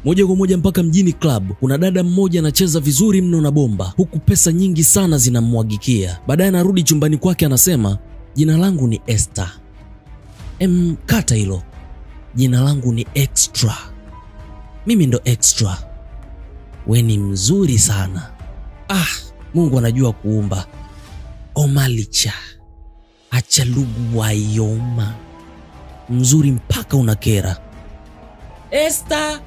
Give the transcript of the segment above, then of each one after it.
Moja kwa moja mpaka mjini club. Kuna dada mmoja anacheza vizuri mno na bomba, huku pesa nyingi sana zinamwagikia. Baadaye anarudi chumbani kwake anasema, jina langu ni Esther. Kata hilo. Jina langu ni Extra. Mimi ndo Extra. We ni mzuri sana. Mungu anajua kuumba. Omalicha. Achalugu wayoma. Mzuri mpaka unakera. Esther,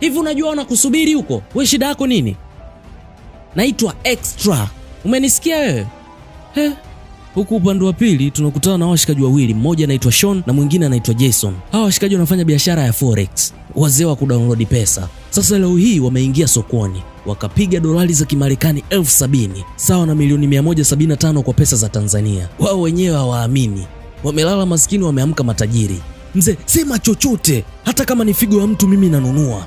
hivi unajua wanakusubiri huko? We shida yako nini? Naitwa Extra. Umenisikia wewe? Huku upande wa pili tunakutana na washikaji wawili, mmoja anaitwa Sean na mwingine anaitwa Jason. Hawa washikaji wanafanya biashara ya forex, wazee wa kudownload pesa. Sasa leo hii wameingia sokoni, wakapiga dolari za Kimarekani 70,000 sawa na milioni 175 kwa pesa za Tanzania. Wao wenyewe hawaamini. Wamelala maskini, wameamka matajiri. Mzee, sema chochote, hata kama ni figo ya mtu mimi nanunua.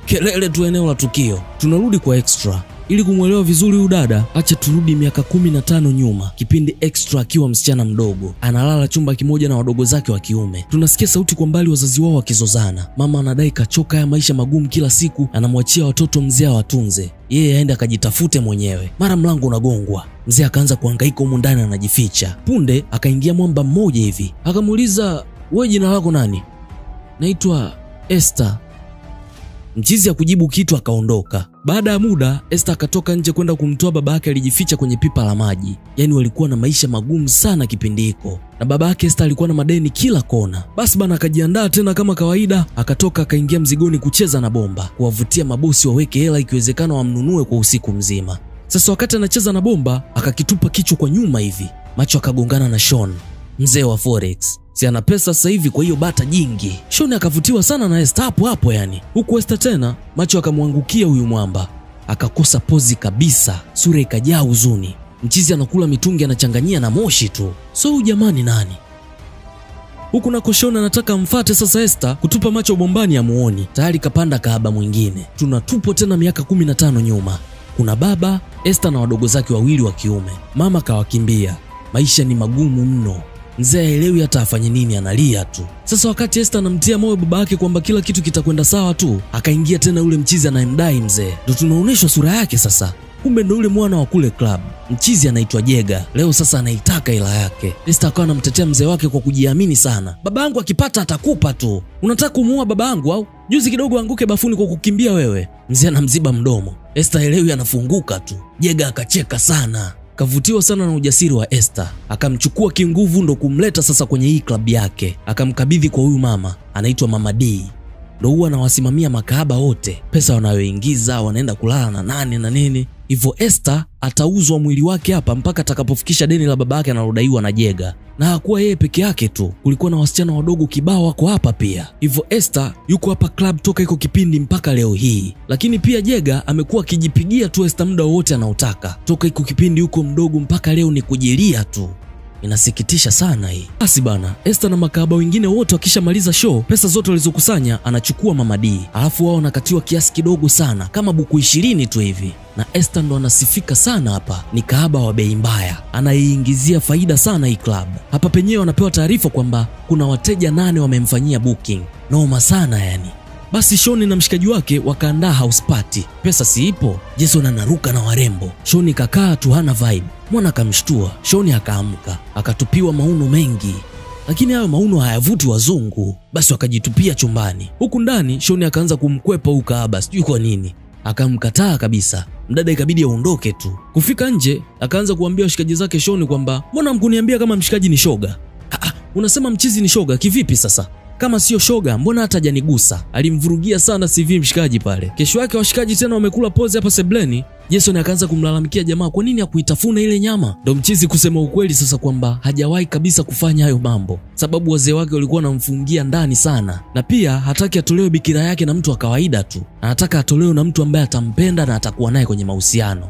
Kelele tu eneo la tukio. Tunarudi kwa Extra. Ili kumuelewa vizuri huyu dada, acha turudi miaka 15 nyuma, kipindi Extra akiwa msichana mdogo, analala chumba kimoja na wadogo zake wa kiume. Tunasikia sauti kwa mbali, wazazi wao wakizozana. Mama anadai kachoka ya maisha magumu kila siku, anamwachia watoto mzee awatunze, yeye aende akajitafute mwenyewe. Mara mlango unagongwa, mzee akaanza kuhangaika huko ndani, anajificha. Punde akaingia mwamba mmoja hivi, akamuuliza, wewe jina lako nani? Naitwa Esther. Mchizi hakujibu kitu, akaondoka. Baada ya muda Esther akatoka nje kwenda kumtoa baba yake alijificha kwenye pipa la maji. Yaani walikuwa na maisha magumu sana kipindi hiko, na baba yake Esther alikuwa na madeni kila kona. Basi bana akajiandaa tena kama kawaida, akatoka akaingia mzigoni kucheza na bomba, kuwavutia mabosi waweke hela, ikiwezekana wamnunue kwa usiku mzima. Sasa wakati anacheza na bomba, akakitupa kichwa kwa nyuma hivi, macho akagongana na Sean, mzee wa forex. Si ana pesa sasa hivi, kwa hiyo bata jingi. Sean akavutiwa sana na Esther hapo yani. Huku Esther tena macho akamwangukia huyu mwamba, akakosa pozi kabisa, sura ikajaa huzuni. Mchizi anakula mitungi, anachanganyia na moshi tu. So jamani nani? Huku nako Sean anataka mfate sasa Esther, kutupa macho bombani amuoni. Tayari kapanda kahaba mwingine. Tunatupo tena miaka 15 nyuma. Kuna baba, Esther na wadogo zake wawili wa kiume. Mama kawakimbia. Maisha ni magumu mno. Mzee haelewi hata afanye nini, analia tu. Sasa wakati Esther anamtia moyo baba yake kwamba kila kitu kitakwenda sawa tu, akaingia tena ule mchizi anayemdai mzee. Ndio tunaonyeshwa sura yake sasa. Kumbe ndio ule mwana wa kule club. Mchizi anaitwa Jega. Leo sasa anaitaka hela yake. Esther akawa anamtetea mzee wake kwa kujiamini sana. Babangu akipata atakupa tu. Unataka kumuua babangu au? Juzi kidogo anguke bafuni kwa kukimbia wewe. Mzee anamziba mdomo. Esther elewi, anafunguka tu. Jega akacheka sana. Kavutiwa sana na ujasiri wa Esther, akamchukua kinguvu ndo kumleta sasa kwenye hii club yake. Akamkabidhi kwa huyu mama, anaitwa Mama D. Ndo huwa anawasimamia makahaba wote, pesa wanayoingiza, wanaenda kulala na nani na nini. Hivyo Esther atauzwa mwili wake hapa mpaka atakapofikisha deni la babake analodaiwa na Jega. Na hakuwa yeye peke yake tu, kulikuwa na wasichana wadogo kibao wako hapa pia. Hivyo Esther yuko hapa club toka iko kipindi mpaka leo hii. Lakini pia Jega amekuwa akijipigia tu Esther muda wote anaotaka. Toka iko kipindi yuko mdogo mpaka leo ni kujilia tu. Inasikitisha sana hii. Basi bana, Esther na makahaba wengine wote wakishamaliza show, pesa zote walizokusanya anachukua Mama D. Alafu wao wanakatiwa kiasi kidogo sana, kama buku 20 tu hivi. Na Esther ndo anasifika sana hapa, ni kahaba wa bei mbaya, anaiingizia faida sana hii club. Hapa penyewe wanapewa taarifa kwamba kuna wateja 8 wamemfanyia booking. Noma sana yani. Basi Sean na mshikaji wake wakaandaa house party. Pesa siipo, Jason anaruka na warembo. Sean kakaa tu hana vibe. Mwana kamshtua, Sean akaamka, akatupiwa mauno mengi. Lakini hayo mauno hayavuti wazungu. Basi wakajitupia chumbani. Huku ndani Sean akaanza kumkwepa huyu kahaba, sijui kwa nini. Akamkataa kabisa. Mdada ikabidi aondoke tu. Kufika nje, akaanza kuambia washikaji zake Sean kwamba, "Mbona mkuniambia kama mshikaji ni shoga?" Unasema mchizi ni shoga kivipi sasa? Kama sio shoga, mbona hata hajanigusa? Alimvurugia sana CV mshikaji pale. Kesho yake washikaji tena wamekula pose hapa sebleni. Jason akaanza kumlalamikia jamaa kwa nini hakuitafuna ile nyama. Ndo mchizi kusema ukweli sasa kwamba hajawahi kabisa kufanya hayo mambo, sababu wazee wake walikuwa wanamfungia ndani sana. Na pia hataki atolewe bikira yake na mtu wa kawaida tu. Anataka atolewe na mtu ambaye atampenda na atakuwa naye kwenye mahusiano.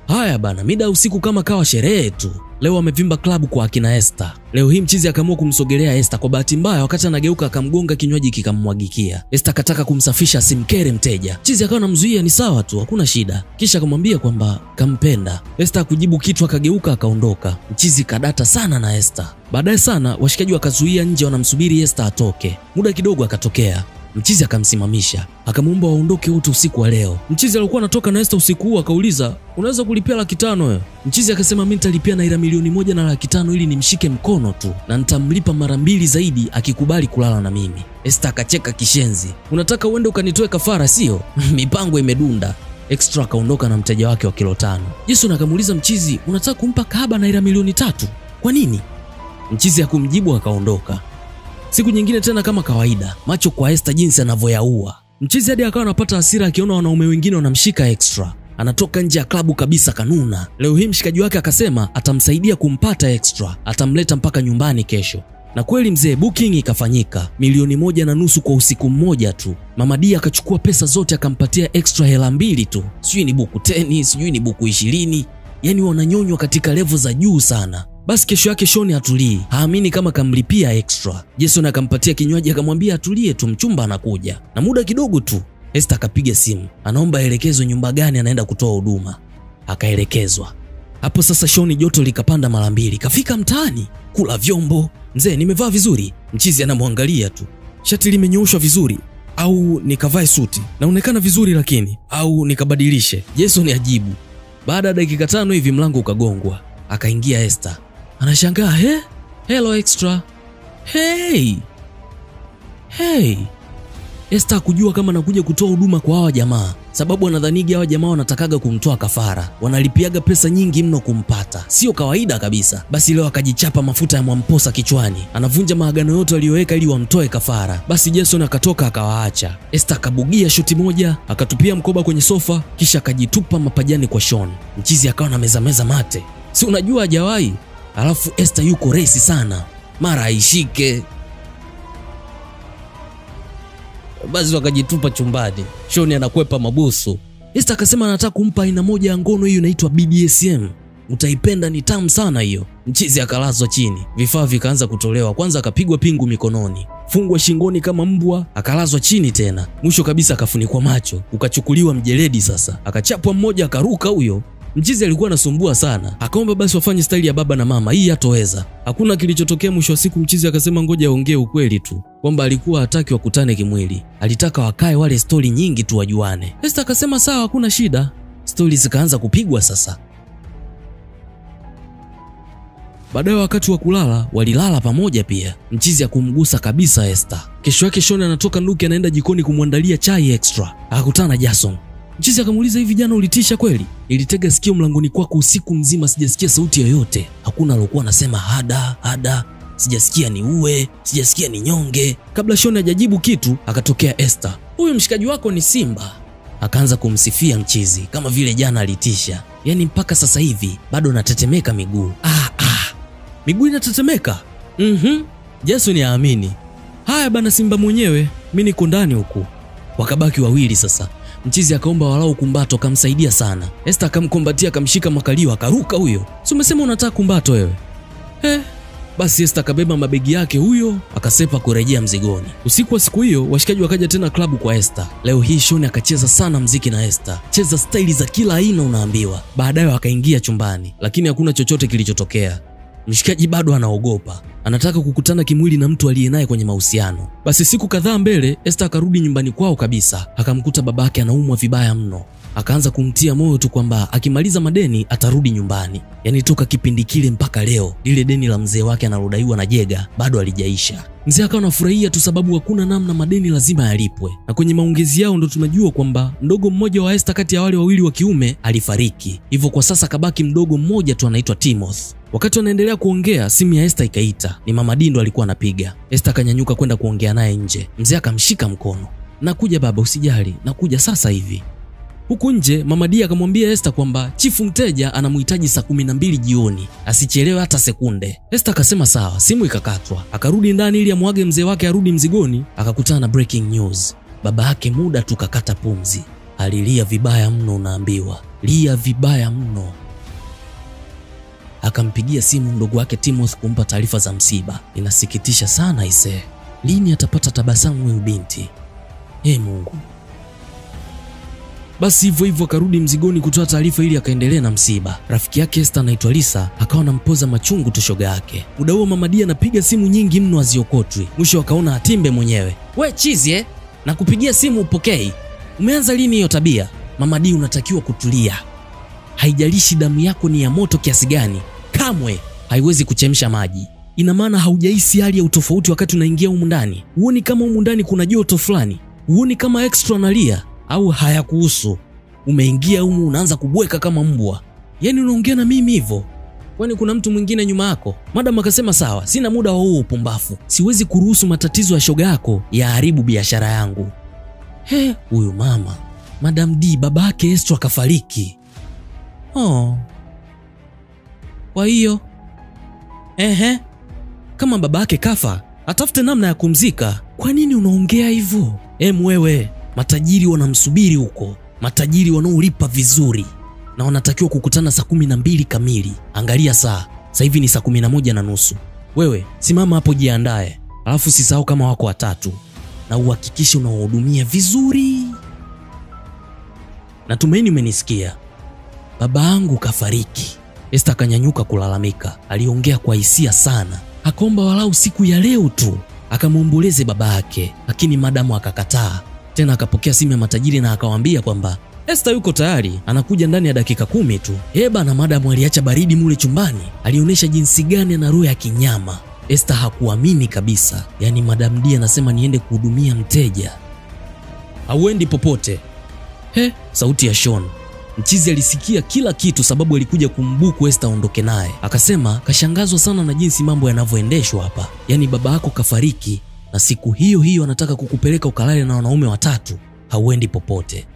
Haya bana, mida usiku kama kawa sherehe tu. Leo amevimba klabu kwa akina Esther. Leo hii mchizi akaamua kumsogelea Esther. Kwa bahati mbaya wakati anageuka akamgonga, kinywaji kikamwagikia. Esther akataka kumsafisha asimkere mteja. Mchizi akawa anamzuia, ni sawa tu, hakuna shida. Kisha akamwambia kwamba kampenda. Esther hakujibu kitu, akageuka akaondoka. Mchizi kadata sana na Esther. Baadaye sana washikaji wakazuia nje, wanamsubiri Esther atoke. Muda kidogo akatokea. Mchizi akamsimamisha, akamuomba waondoke wote usiku wa leo. Mchizi alikuwa anatoka na Esther usiku huu, akauliza, "Unaweza kulipia 500,000 wewe?" Mchizi akasema, "Mimi nitalipia naira 1,000,000 na 500,000 ili nimshike mkono tu, na nitamlipa mara 2 zaidi akikubali kulala na mimi." Esther akacheka kishenzi, "Unataka uende ukanitoe kafara, sio?" Mipango imedunda. Extra akaondoka na mteja wake wa kilo 5. Jason akamuuliza Mchizi, "Unataka kumpa kahaba naira 3,000,000? Kwa nini?" Mchizi hakumjibu, akaondoka. Siku nyingine tena kama kawaida, macho kwa Esther jinsi anavyoyaua. Mchizi hadi akawa anapata hasira akiona wanaume wengine wanamshika Extra. Anatoka nje ya klabu kabisa kanuna. Leo hii mshikaji wake akasema atamsaidia kumpata Extra, atamleta mpaka nyumbani kesho. Na kweli mzee, booking ikafanyika, 1,500,000 kwa usiku mmoja tu. Mama Dia akachukua pesa zote akampatia Extra hela 2 tu. Sijui ni buku 10, sijui ni buku 20. Yaani wananyonywa katika level za juu sana. Basi kesho yake Shoni atulii, haamini kama kamlipia Extra. Jason akampatia kinywaji akamwambia atulie tu, mchumba anakuja. Na muda kidogo tu Esther akapiga simu, anaomba elekezwe nyumba gani anaenda kutoa huduma. Akaelekezwa. Hapo sasa Shoni joto likapanda mara 2, kafika mtaani, kula vyombo. "Mzee, nimevaa vizuri?" Mchizi anamwangalia tu. "Shati limenyooshwa vizuri au nikavae suti? Naonekana vizuri lakini au nikabadilishe?" Jason ajibu. Baada ya dakika 5 hivi mlango ukagongwa. Akaingia Esther. Anashangaa, "Hello Extra." Hey. Esther kujua kama anakuja kutoa huduma kwa hawa jamaa, sababu anadhanigi hawa jamaa wanatakaga kumtoa kafara. Wanalipiaga pesa nyingi mno kumpata, sio kawaida kabisa. Basi leo akajichapa mafuta ya Mwamposa kichwani, anavunja maagano yote aliyoweka ili wamtoe kafara. Basi Jason akatoka akawaacha. Esther akabugia shoti moja, akatupia mkoba kwenye sofa, kisha akajitupa mapajani kwa Sean. Mchizi akawa na meza mate. Si unajua hajawahi. Alafu Esther yuko resi sana, mara aishike. Basi wakajitupa chumbani. Sean anakwepa mabusu. Esther akasema anataka kumpa aina moja ya ngono, hiyo inaitwa BDSM. Utaipenda, ni tamu sana hiyo. Mchizi akalazwa chini, vifaa vikaanza kutolewa. Kwanza akapigwa pingu mikononi, fungwa shingoni kama mbwa, akalazwa chini tena. Mwisho kabisa akafunikwa macho, ukachukuliwa mjeledi. Sasa akachapwa mmoja, akaruka huyo. Mchizi alikuwa anasumbua sana, akaomba basi wafanye staili ya baba na mama, hii hatoweza. Hakuna kilichotokea. Mwisho wa siku Mchizi akasema ngoja aongee ukweli tu, kwamba alikuwa hataki wakutane kimwili, alitaka wakae wale stori nyingi tu wajuane. Esther akasema sawa, hakuna shida. Stori zikaanza kupigwa sasa. Baadaye wakati wa kulala walilala pamoja pia. Mchizi akumgusa kabisa Esther. Kesho yake Sean anatoka nduki, anaenda jikoni kumwandalia chai Extra. Akakutana na Jason. Mchizi akamuuliza, hivi jana ulitisha kweli? Nilitega sikio mlangoni kwako usiku mzima, sijasikia sauti yoyote. Hakuna alokuwa anasema hada. Sijasikia ni uwe, sijasikia ni nyonge. Kabla Sean hajajibu kitu, akatokea Esther. Huyu mshikaji wako ni Simba. Akaanza kumsifia Mchizi kama vile jana alitisha. Yaani mpaka sasa hivi bado natetemeka miguu. Miguu inatetemeka? Jason yaamini. Haya bana, Simba mwenyewe, mimi niko ndani huku. Wakabaki wawili sasa. Mchizi akaomba walau kumbato, akamsaidia sana. Esther akamkumbatia, akamshika makalio, akaruka huyo. Si umesema unataka kumbato wewe? Basi Esther akabeba mabegi yake huyo, akasepa kurejea mzigoni. Usiku wa siku hiyo washikaji wakaja tena klabu kwa Esther. Leo hii Sean akacheza sana mziki na Esther. Cheza staili za kila aina unaambiwa. Baadaye akaingia chumbani, lakini hakuna chochote kilichotokea. Mshikaji bado anaogopa, anataka kukutana kimwili na mtu aliyenaye kwenye mahusiano. Basi siku kadhaa mbele Esther akarudi nyumbani kwao kabisa, akamkuta babake anaumwa vibaya mno. Akaanza kumtia moyo tu kwamba akimaliza madeni atarudi nyumbani. Yaani toka kipindi kile mpaka leo lile deni la mzee wake analodaiwa na Jega bado halijaisha. Mzee akawa anafurahia tu sababu hakuna namna, madeni lazima yalipwe. Na kwenye maongezi yao ndo tunajua kwamba mdogo mmoja wa Esther kati ya wale wawili wa kiume alifariki. Hivyo kwa sasa kabaki mdogo mmoja tu anaitwa Timothy. Wakati wanaendelea kuongea, simu ya Esther ikaita. Ni Mama Dindo alikuwa anapiga. Esther akanyanyuka kwenda kuongea naye nje. Mzee akamshika mkono. Nakuja baba, usijali, nakuja sasa hivi. Huku nje Mama Dia akamwambia Esther kwamba chifu mteja anamhitaji saa 12 jioni, asichelewe hata sekunde. Esther akasema sawa, simu ikakatwa. Akarudi ndani ili amwage mzee wake arudi mzigoni, akakutana na breaking news. Baba yake muda tu kakata pumzi. Alilia vibaya mno, unaambiwa. Lia vibaya mno. Akampigia simu mdogo wake Timothy kumpa taarifa za msiba. Inasikitisha sana ise. Lini atapata tabasamu huyu binti? Mungu. Basi hivyo akarudi mzigoni kutoa taarifa ili akaendelea na msiba. Rafiki yake Esther anaitwa Lisa akawa anampoza machungu tu shoga yake. Muda huo Mama Dia anapiga simu nyingi mno aziokotwi. Mwisho akaona atimbe mwenyewe. We chizi na kupigia simu upokei. Umeanza lini hiyo tabia? Mama D, unatakiwa kutulia. Haijalishi damu yako ni ya moto kiasi gani, kamwe haiwezi kuchemsha maji. Ina maana haujahisi hali ya utofauti wakati unaingia humu ndani? Huoni kama humu ndani kuna joto fulani? Huoni kama extra analia? Au hayakuhusu? Umeingia humu unaanza kubweka kama mbwa. Yaani unaongea na mimi hivyo? Kwani kuna mtu mwingine nyuma yako? Madam akasema sawa, sina muda wa huo upumbavu. Siwezi kuruhusu matatizo ya shoga yako yaharibu biashara yangu. Huyu mama, Madam D, babake Esther kafariki. Kwa hiyo kama babake kafa, atafute namna ya kumzika. Kwa nini unaongea hivyo? Wewe, matajiri wanamsubiri huko. Matajiri wanaolipa vizuri. Na wanatakiwa kukutana saa 12 kamili. Angalia saa, sasa hivi ni saa 11:30. Wewe, simama hapo jiandae. Alafu usisahau kama wako watatu. Na uhakikishe unawahudumia vizuri. Natumaini umenisikia. Baba yangu kafariki. Esther akanyanyuka kulalamika. Aliongea kwa hisia sana. Akaomba walau siku ya leo tu akamwomboleze baba yake, lakini madamu akakataa. Tena akapokea simu ya matajiri na akawaambia kwamba Esther yuko tayari, anakuja ndani ya dakika 10 tu. Na madamu aliacha baridi mule chumbani. Alionyesha jinsi gani ana roho ya kinyama. Esther hakuamini kabisa. Yaani Madam D anasema niende kuhudumia mteja. Hauendi popote. Sauti ya Sean. Mchizi alisikia kila kitu sababu alikuja kumbuku Esther aondoke naye. Akasema kashangazwa sana na jinsi mambo yanavyoendeshwa hapa. Yaani baba yako kafariki na siku hiyo hiyo anataka kukupeleka ukalale na wanaume watatu. Hauendi popote.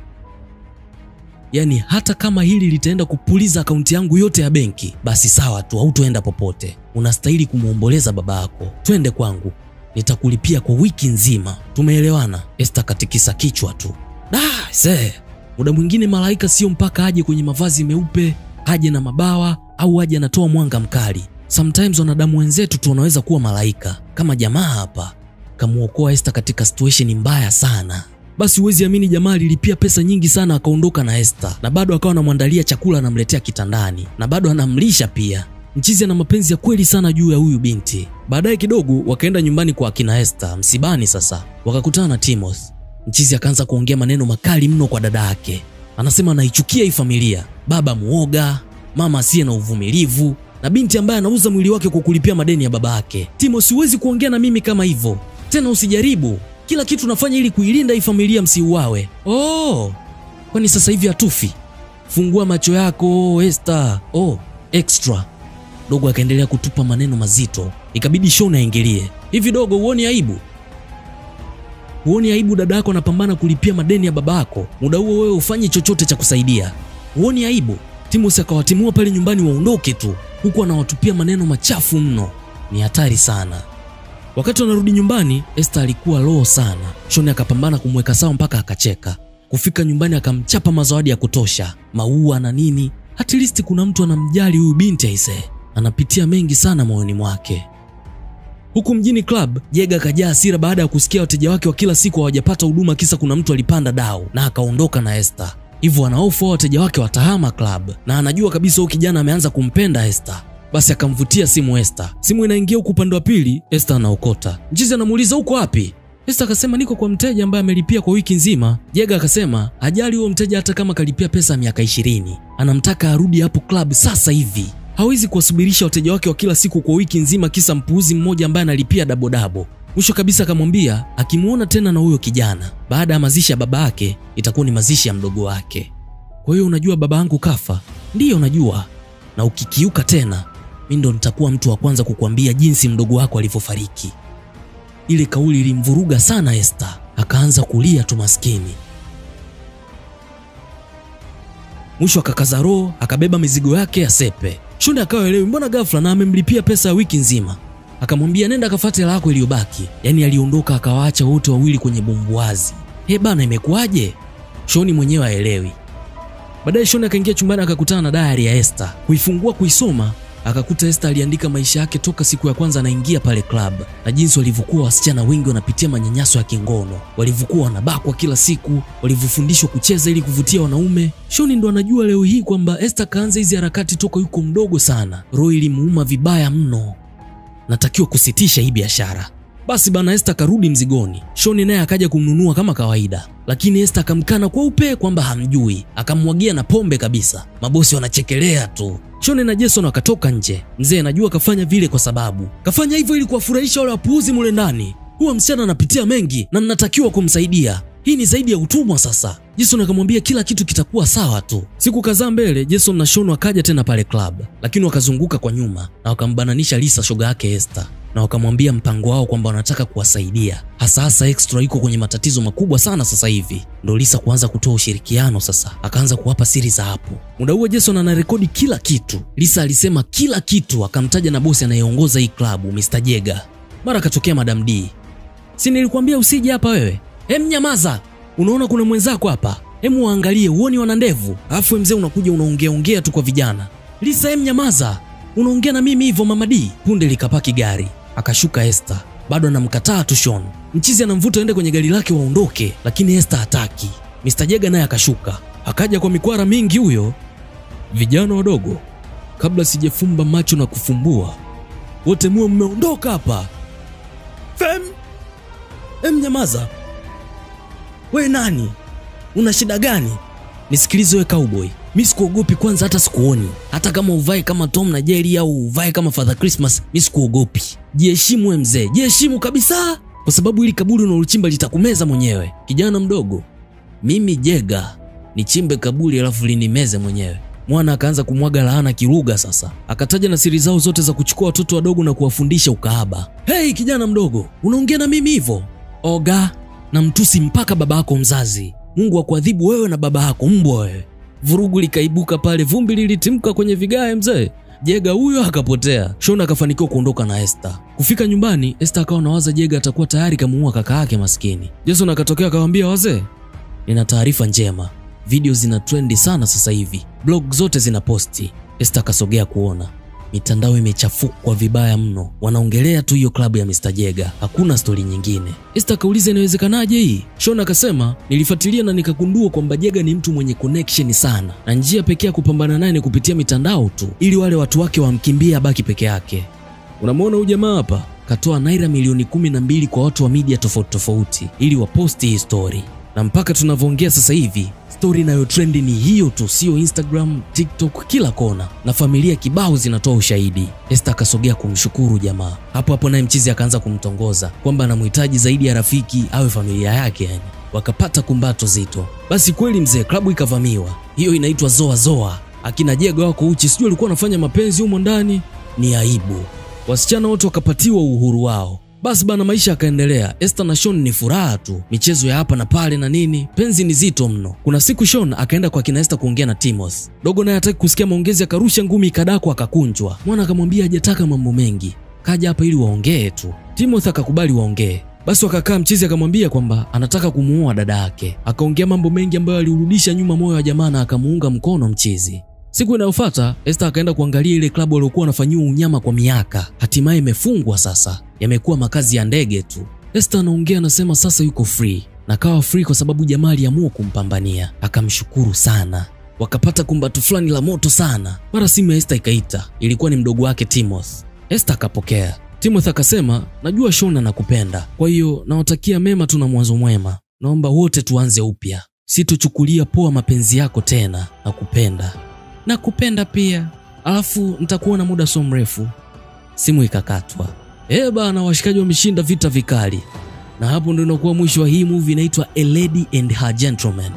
Yaani hata kama hili litaenda kupuliza akaunti yangu yote ya benki, basi sawa tu, hautoenda popote. Unastahili kumuomboleza baba yako. Twende kwangu. Nitakulipia kwa wiki nzima. Tumeelewana? Esther katikisa kichwa tu. Muda mwingine malaika sio mpaka aje kwenye mavazi meupe, aje na mabawa au aje anatoa mwanga mkali. Sometimes wanadamu wenzetu tu wanaweza kuwa malaika. Kama jamaa hapa kamuokoa Esther katika situation mbaya sana. Basi huwezi amini jamaa alilipia pesa nyingi sana akaondoka na Esther, na bado akawa anamwandalia chakula anamletea kitandani, na bado anamlisha pia. Mchizi ana mapenzi ya kweli sana juu ya huyu binti. Baadaye kidogo wakaenda nyumbani kwa akina Esther, msibani sasa. Wakakutana na Timothy. Mchizi akaanza kuongea maneno makali mno kwa dada yake. Anasema anaichukia hii familia. Baba muoga, mama asiye na uvumilivu, na binti ambaye anauza mwili wake kwa kulipia madeni ya baba yake. Timothy, huwezi kuongea na mimi kama hivyo. Tena usijaribu. Kila kitu nafanya ili kuilinda hii familia msiuawe. Kwani sasa hivi hatufi? Fungua macho yako, Esther. Extra. Dogo akaendelea kutupa maneno mazito. Ikabidi Sean aingilie. Hivi dogo, huoni aibu? Huoni aibu dada yako anapambana kulipia madeni ya babako? Muda huo wewe ufanye chochote cha kusaidia. Huoni aibu? Timothy akawatimua pale nyumbani waondoke tu, huku anawatupia maneno machafu mno. Ni hatari sana. Wakati wanarudi nyumbani, Esther alikuwa low sana. Sean akapambana kumweka sawa mpaka akacheka. Kufika nyumbani akamchapa mazawadi ya kutosha, maua na nini. At least kuna mtu anamjali huyu binti aise. Anapitia mengi sana moyoni mwake. Huku mjini club, Jega akajaa hasira baada ya kusikia wateja wake wa kila siku hawajapata huduma kisa kuna mtu alipanda dau na akaondoka na Esther. Hivyo anahofu wateja wake watahama club, na anajua kabisa huyu kijana ameanza kumpenda Esther. Basi akamvutia simu Esther. Simu inaingia huku upande wa pili, Esther anaokota. Mchizi anamuuliza uko wapi? Esther akasema niko kwa mteja ambaye amelipia kwa wiki nzima. Jega akasema hajali huo mteja hata kama kalipia pesa miaka 20. Anamtaka arudi hapo club sasa hivi. Hawezi kuwasubirisha wateja wake wa kila siku kwa wiki nzima kisa mpuuzi mmoja ambaye analipia dabo. Mwisho kabisa akamwambia akimuona tena na huyo kijana baada ya mazishi ya baba yake itakuwa ni mazishi ya mdogo wake. Kwa hiyo unajua baba yangu kafa? Ndiyo najua. Na ukikiuka tena, mimi ndo nitakuwa mtu wa kwanza kukuambia jinsi mdogo wako alivyofariki. Ile kauli ilimvuruga sana Esther. Akaanza kulia tu maskini. Mwisho akakaza roho, akabeba mizigo yake ya sepe. Shunda akaelewi mbona ghafla na amemlipia pesa ya wiki nzima. Akamwambia nenda akafuate hela yako iliyobaki. Yaani aliondoka akawaacha wote wawili kwenye bumbuazi. Bana imekuaje? Shoni mwenyewe haelewi. Baadaye Shoni akaingia chumbani akakutana na diary ya Esther. Kuifungua kuisoma, akakuta Esther aliandika maisha yake toka siku ya kwanza anaingia pale club, na jinsi walivyokuwa wasichana wengi wanapitia manyanyaso ya kingono, walivyokuwa wanabakwa kila siku, walivyofundishwa kucheza ili kuvutia wanaume. Shoni ndo anajua leo hii kwamba Esther kaanza hizi harakati toka yuko mdogo sana. Roho ilimuuma vibaya mno. Natakiwa kusitisha hii biashara. Basi bana Esther karudi mzigoni. Sean naye akaja kumnunua kama kawaida, lakini Esther akamkana kwa upe kwamba hamjui, akamwagia na pombe kabisa. Mabosi wanachekelea tu. Sean na Jason wakatoka nje. Mzee anajua kafanya vile kwa sababu kafanya hivyo ili kuwafurahisha wale wapuuzi mule ndani. Huwa msichana anapitia mengi na ninatakiwa kumsaidia. Hii ni zaidi ya utumwa sasa. Jason akamwambia kila kitu kitakuwa sawa tu. Siku kadhaa mbele, Jason na Sean wakaja tena pale club, lakini wakazunguka kwa nyuma na wakambananisha Lisa, shoga yake Esther, na wakamwambia mpango wao kwamba wanataka kuwasaidia. Hasa Extra iko kwenye matatizo makubwa sana sasa hivi. Ndio Lisa kuanza kutoa ushirikiano sasa. Akaanza kuwapa siri za hapo. Muda huo Jason anarekodi kila kitu. Lisa alisema kila kitu, akamtaja na bosi anayeongoza hii club, Mr. Jega. Mara katokea Madam D. Si nilikwambia usije hapa wewe? Nyamaza. Unaona kuna mwenzako hapa. Waangalie uone wana ndevu. Alafu mzee unakuja unaongea tu kwa vijana. Lisa nyamaza. Unaongea na mimi hivyo Mama D? Punde likapaki gari. Akashuka Esther. Bado anamkataa tu Sean. Mchizi anamvuta aende kwenye gari lake waondoke, lakini Esther hataki. Mr. Jega naye akashuka. Akaja kwa mikwara mingi huyo. Vijana wadogo, kabla sijafumba macho na kufumbua, wote muwe mmeondoka hapa. Nyamaza. We nani? Una shida gani? Nisikilize we cowboy. Mimi sikuogopi kwanza, hata sikuoni. Hata kama uvae kama Tom na Jerry au uvae kama Father Christmas, mimi sikuogopi. Jiheshimu mzee, jiheshimu kabisa, kwa sababu ili kaburi unalochimba litakumeza mwenyewe. Kijana mdogo, mimi Jega nichimbe kaburi alafu linimeze mwenyewe. Mwana akaanza kumwaga laana kiruga sasa. Akataja na siri zao zote za kuchukua watoto wadogo na kuwafundisha ukahaba. Hey kijana mdogo, unaongea na mimi hivyo? Oga, na mtusi mpaka babako mzazi. Mungu akuadhibu wewe na baba yako mbwa wewe. Vurugu likaibuka pale, vumbi lilitimka kwenye vigae mzee. Jega huyo akapotea. Sean akafanikiwa kuondoka na Esther. Kufika nyumbani, Esther akawa nawaza Jega atakuwa tayari kamuua kaka yake maskini. Jason akatokea akamwambia wazee, nina taarifa njema. Video zina trendi sana sasa hivi. Blog zote zina posti. Esther akasogea kuona. Mitandao imechafukwa vibaya mno. Wanaongelea tu hiyo klabu ya Mr. Jega. Hakuna story nyingine. Esther kauliza inawezekanaje hii? Sean akasema, nilifuatilia na nikagundua kwamba Jega ni mtu mwenye connection sana. Na njia pekee ya kupambana naye ni kupitia mitandao tu, ili wale watu wake wamkimbie abaki peke yake. Unamwona huyu jamaa hapa? Katoa naira milioni 12 kwa watu wa media tofauti tofauti ili waposti hii story. Na mpaka tunavyoongea sasa hivi, story inayo trendi ni hiyo tu, sio Instagram, TikTok, kila kona. Na familia kibao zinatoa ushahidi. Esther akasogea kumshukuru jamaa. Hapo naye mchizi akaanza kumtongoza kwamba anamhitaji zaidi ya rafiki awe familia yake yani. Wakapata kumbato zito. Basi kweli mzee, klabu ikavamiwa. Hiyo inaitwa Zoa. Akina Jega wako uchi, sijui alikuwa anafanya mapenzi humo ndani. Ni aibu. Wasichana wote wakapatiwa uhuru wao. Basi bana maisha yakaendelea. Esther na Sean ni furaha tu. Michezo ya hapa na pale na nini. Penzi ni zito mno. Kuna siku Sean akaenda kwa kina Esther kuongea na Timothy. Dogo naye hataki kusikia maongezi, akarusha ngumi kadako akakunjwa. Mwana akamwambia hajataka mambo mengi. Kaja hapa ili waongee tu. Timothy akakubali waongee. Basi wakakaa, mchizi akamwambia kwamba anataka kumuoa dada yake. Akaongea mambo mengi ambayo alirudisha nyuma moyo wa jamaa na akamuunga mkono mchizi. Siku inayofuata Esther akaenda kuangalia ile klabu waliokuwa wanafanyiwa unyama kwa miaka. Hatimaye imefungwa sasa. Yamekuwa makazi ya ndege tu. Esther anaongea anasema sasa yuko free. Na kawa free kwa sababu jamaa aliamua kumpambania. Akamshukuru sana. Wakapata kumbatu fulani la moto sana. Mara simu ya Esther ikaita. Ilikuwa ni mdogo wake Timothy. Esther akapokea. Timothy akasema, najua Sean anakupenda. Kwa hiyo nawatakia mema tu na mwanzo mwema. Naomba wote tuanze upya. Sitochukulia poa mapenzi yako tena. Nakupenda. Nakupenda pia. Alafu nitakuwa na muda so mrefu. Simu ikakatwa. Bana washikaji wameshinda vita vikali. Na hapo ndio inakuwa mwisho wa hii movie inaitwa A Lady and Her Gentleman.